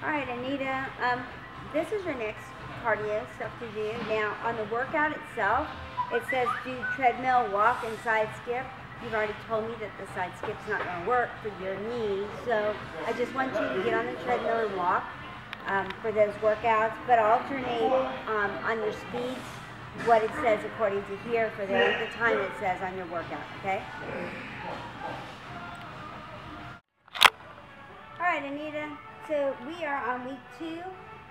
All right, Anita, this is your next cardio stuff to do. Now, on the workout itself, it says do treadmill, walk, and side skip. You've already told me that the side skip's not going to work for your knee, so I just want you to get on the treadmill and walk for those workouts, but alternate on your speeds what it says according to here for the time it says on your workout, okay? All right, Anita, so we are on week 2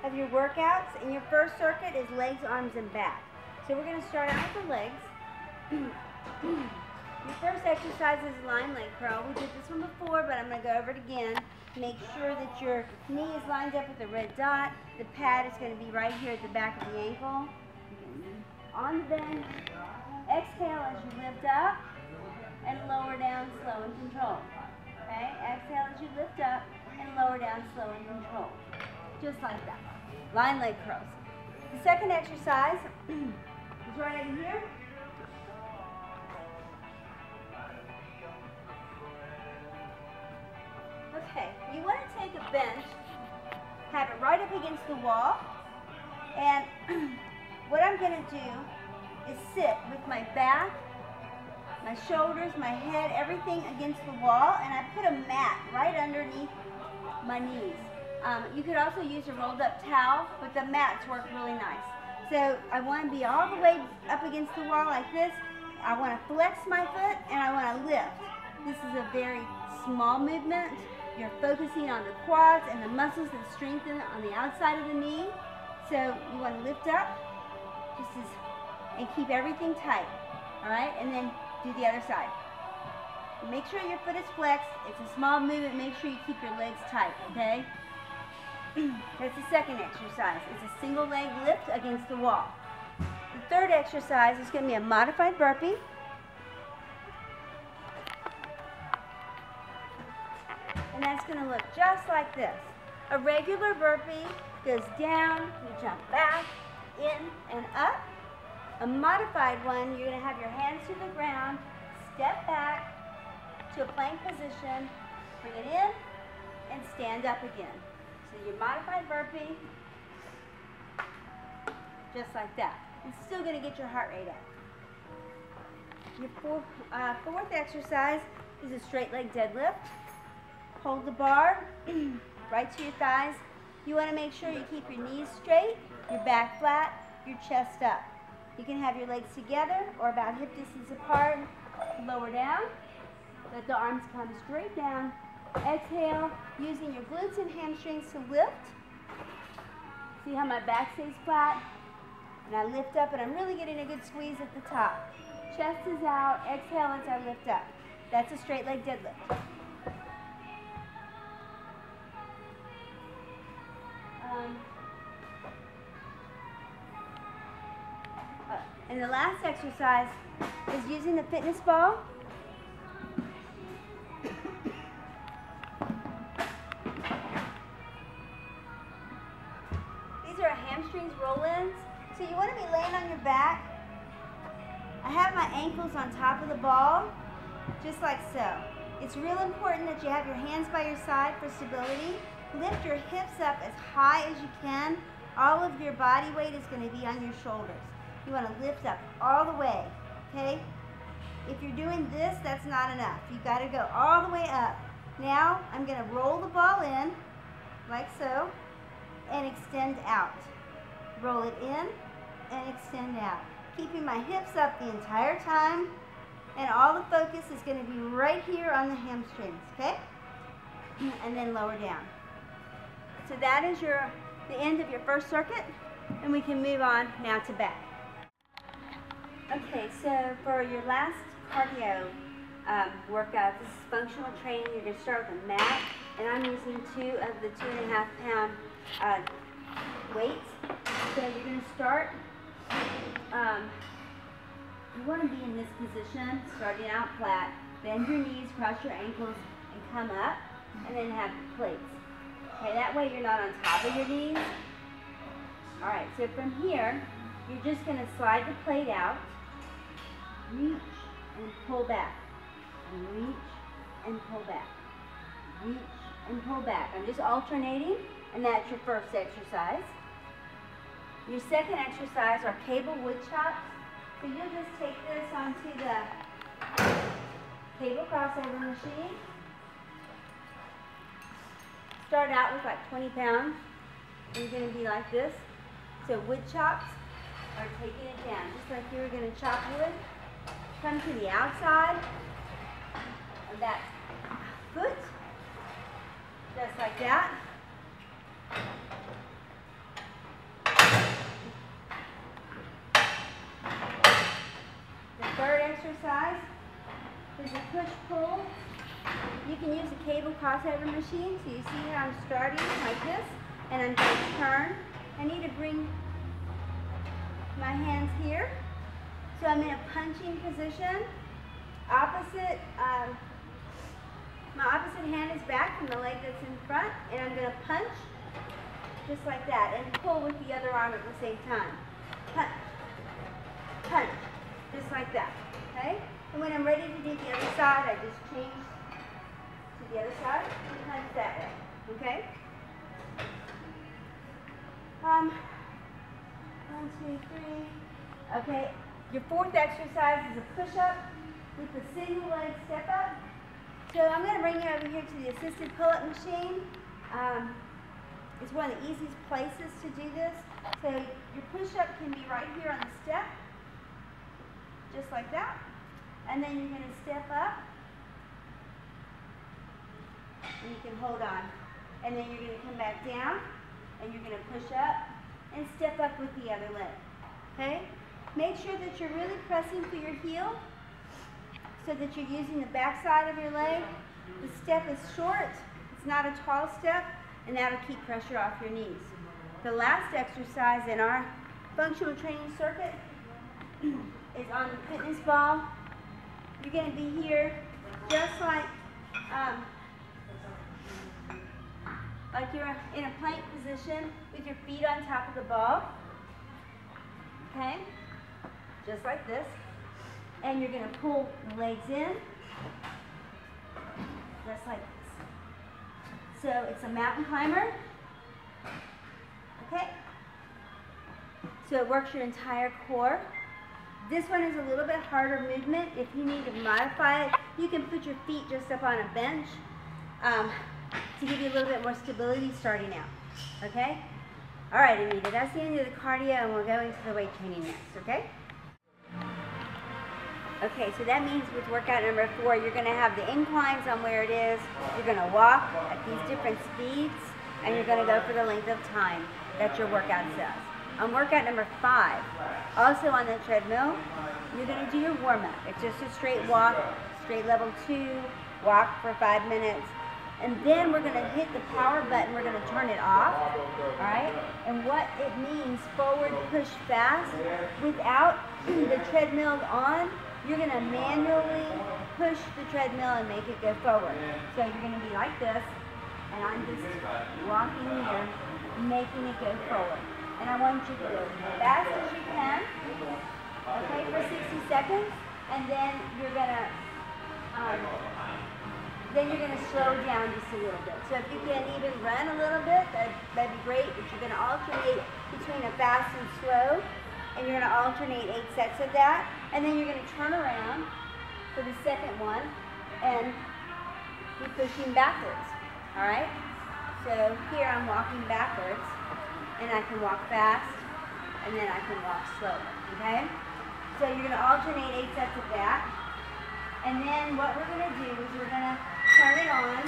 of your workouts, and your first circuit is legs, arms, and back. So we're going to start out with the legs. Your first exercise is line leg curl. We did this one before, but I'm going to go over it again. Make sure that your knee is lined up with the red dot. The pad is going to be right here at the back of the ankle. On the bend, exhale as you lift up and lower down slow and controlled. Okay? Exhale as you lift up and lower down slow and controlled. Just like that. Line leg curls. The second exercise is right over here. Okay, you want to take a bench, have it right up against the wall, and what I'm going to do is sit with my back, my shoulders, my head, everything against the wall, and I put a mat right underneath my knees. You could also use a rolled up towel, but the mats work really nice. So I want to be all the way up against the wall like this. I want to flex my foot, and I want to lift. This is a very small movement. You're focusing on the quads and the muscles that strengthen on the outside of the knee. So you want to lift up and keep everything tight. All right, and then do the other side. Make sure your foot is flexed. It's a small movement. Make sure you keep your legs tight, okay? That's the second exercise. It's a single leg lift against the wall. The third exercise is going to be a modified burpee. And that's going to look just like this. A regular burpee goes down, you jump back, in and up. A modified one, you're going to have your hands to the ground, step back to a plank position, bring it in, and stand up again. So your modified burpee, just like that. It's still going to get your heart rate up. Your fourth exercise is a straight leg deadlift. Hold the bar right to your thighs. You want to make sure you keep your knees straight, your back flat, your chest up. You can have your legs together or about hip distance apart. Lower down. Let the arms come straight down. Exhale, using your glutes and hamstrings to lift. See how my back stays flat? And I lift up, and I'm really getting a good squeeze at the top. Chest is out. Exhale as I lift up. That's a straight leg deadlift. And the last exercise is using the fitness ball. These are hamstrings roll-ins. So you want to be laying on your back. I have my ankles on top of the ball, just like so. It's real important that you have your hands by your side for stability. Lift your hips up as high as you can. All of your body weight is going to be on your shoulders. You want to lift up all the way, okay? If you're doing this, that's not enough. You've got to go all the way up. Now, I'm going to roll the ball in, like so, and extend out. Roll it in and extend out. Keeping my hips up the entire time, and all the focus is going to be right here on the hamstrings, okay? And then lower down. So that is the end of your first circuit, and we can move on now to back. Okay, so for your last cardio workout, this is functional training. You're going to start with a mat, and I'm using 2 of the 2.5 pound weights. So you're going to start, you want to be in this position, starting out flat. Bend your knees, cross your ankles, and come up, and then have the plates. Okay, that way you're not on top of your knees. All right, so from here, you're just going to slide the plate out, reach and pull back, and reach and pull back, reach and pull back. I'm just alternating. And that's your first exercise. Your second exercise are cable wood chops. So you'll just take this onto the cable crossover machine. Start out with like 20 pounds. You're going to be like this. So wood chops are taking it down, just like you were going to chop wood. Come to the outside of that foot, just like that. The third exercise is a push-pull. You can use a cable crossover machine, so you see how I'm starting like this, and I'm going to turn. I need to bring my hands here. So I'm in a punching position. My opposite hand is back from the leg that's in front, and I'm going to punch just like that, and pull with the other arm at the same time. Punch, punch, just like that, okay? And when I'm ready to do the other side, I just change to the other side and punch that way, okay? 1, 2, 3. Okay, your fourth exercise is a push-up with a single leg step up. So I'm going to bring you over here to the assisted pull-up machine. It's one of the easiest places to do this. So your push-up can be right here on the step, just like that. And then you're going to step up, and you can hold on. And then you're going to come back down, and you're going to push up and step up with the other leg. Okay? Make sure that you're really pressing through your heel so that you're using the back side of your leg. The step is short, it's not a tall step, and that'll keep pressure off your knees. The last exercise in our functional training circuit is on the fitness ball. You're going to be here just like you're in a plank position with your feet on top of the ball. Okay? Just like this. And you're going to pull the legs in, just like this. So it's a mountain climber. Okay? So it works your entire core. This one is a little bit harder movement. If you need to modify it, you can put your feet just up on a bench to give you a little bit more stability starting out. Okay? All right, Anita, that's the end of the cardio, and we'll go into the weight training next, okay? Okay, so that means with workout number 4, you're going to have the inclines on where it is, you're going to walk at these different speeds, and you're going to go for the length of time that your workout says. On workout number 5, also on the treadmill, you're going to do your warm-up. It's just a straight walk, straight level 2, walk for 5 minutes, and then we're going to hit the power button, we're going to turn it off, all right? And what it means, forward push fast, without the treadmill on, you're going to manually push the treadmill and make it go forward. So you're going to be like this, and I'm just walking here, making it go forward. And I want you to go as fast as you can, okay, for 60 seconds, and then you're going to slow down just a little bit. So if you can even run a little bit, that'd be great, but you're going to alternate between a fast and slow. And you're going to alternate 8 sets of that. And then you're going to turn around for the second one and be pushing backwards. All right? So here I'm walking backwards, and I can walk fast, and then I can walk slow. Okay? So you're going to alternate 8 sets of that. And then what we're going to do is we're going to turn it on.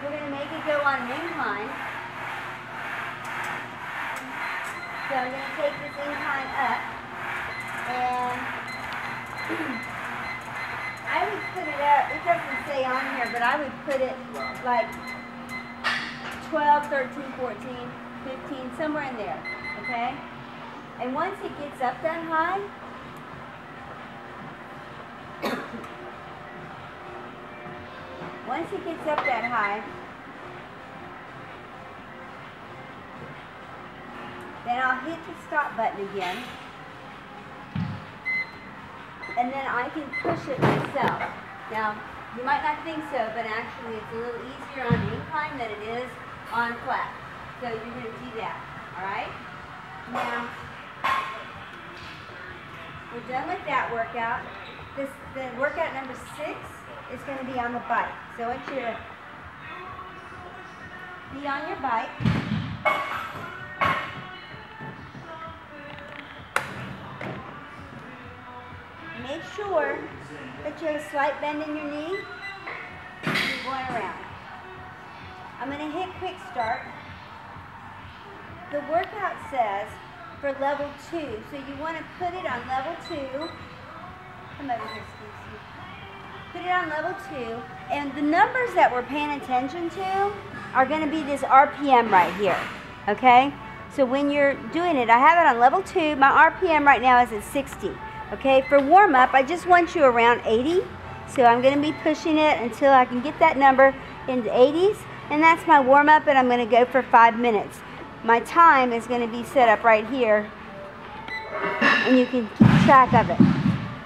We're going to make it go on an incline. So I'm going to take this incline up, and I would put it up, it doesn't say on here, but I would put it like 12, 13, 14, 15, somewhere in there, okay? And once it gets up that high, then I'll hit the stop button again, and then I can push it myself. Now, you might not think so, but actually it's a little easier on the incline than it is on flat. So you're going to do that, all right? Now, we're done with that workout. The workout number 6 is going to be on the bike. So I want you to be on your bike. Make sure that you have a slight bend in your knee. You're going around. I'm going to hit quick start. The workout says for level 2, so you want to put it on level 2. Come over here, Steve. Put it on level 2, and the numbers that we're paying attention to are going to be this RPM right here, okay? So when you're doing it, I have it on level 2. My RPM right now is at 60, okay? For warm-up, I just want you around 80, so I'm going to be pushing it until I can get that number into 80s, and that's my warm-up, and I'm going to go for 5 minutes. My time is going to be set up right here, and you can keep track of it.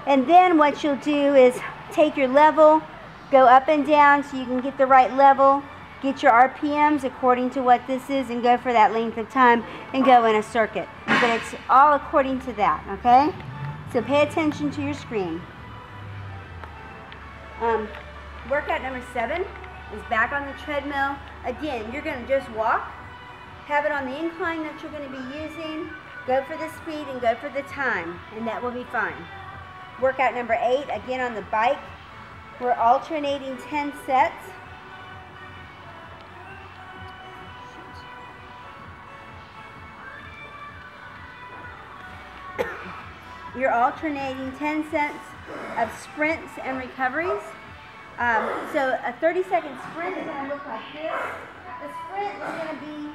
And then what you'll do is take your level, go up and down so you can get the right level, get your RPMs according to what this is, and go for that length of time and go in a circuit. But it's all according to that, okay? So pay attention to your screen. Workout number 7 is back on the treadmill. Again, you're going to just walk, have it on the incline that you're going to be using, go for the speed and go for the time, and that will be fine. Workout number 8, again on the bike. We're alternating 10 sets. You're alternating 10 sets of sprints and recoveries. So a 30-second sprint is going to look like this. The sprint is going to be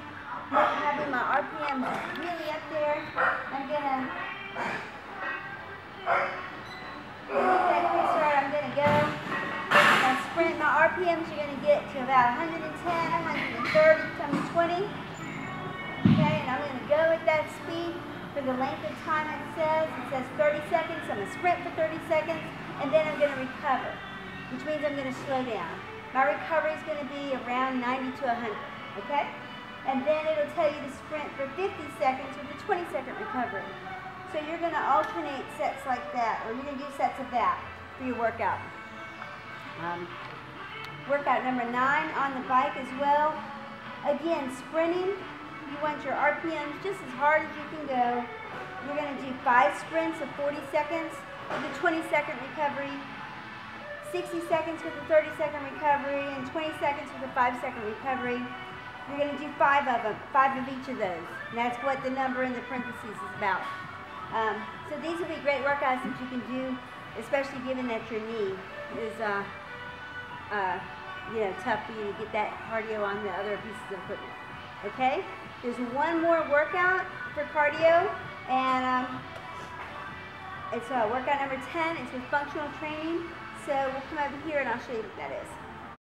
having my RPM really up there. I'm going to that quick start. I'm going to go. My sprint, my RPMs are going to get to about 110, 130, come to 20. Okay, and I'm going to go at that speed for the length of time it says. It says 30 seconds. I'm going to sprint for 30 seconds, and then I'm going to recover, which means I'm going to slow down. My recovery is going to be around 90 to 100. Okay? And then it'll tell you to sprint for 50 seconds with a 20-second recovery. So you're going to alternate sets like that, or you're going to do sets of that for your workout. Workout number 9 on the bike as well. Again, sprinting, you want your RPMs just as hard as you can go. You're going to do 5 sprints of 40 seconds with a 20-second recovery, 60 seconds with a 30-second recovery, and 20 seconds with a 5-second recovery. You're going to do 5 of them, 5 of each of those. And that's what the number in the parentheses is about. So these will be great workouts that you can do, especially given that your knee is tough for you to get that cardio on the other pieces of equipment. Okay? There's one more workout for cardio, and it's workout number 10. It's with functional training. So we'll come over here and I'll show you what that is.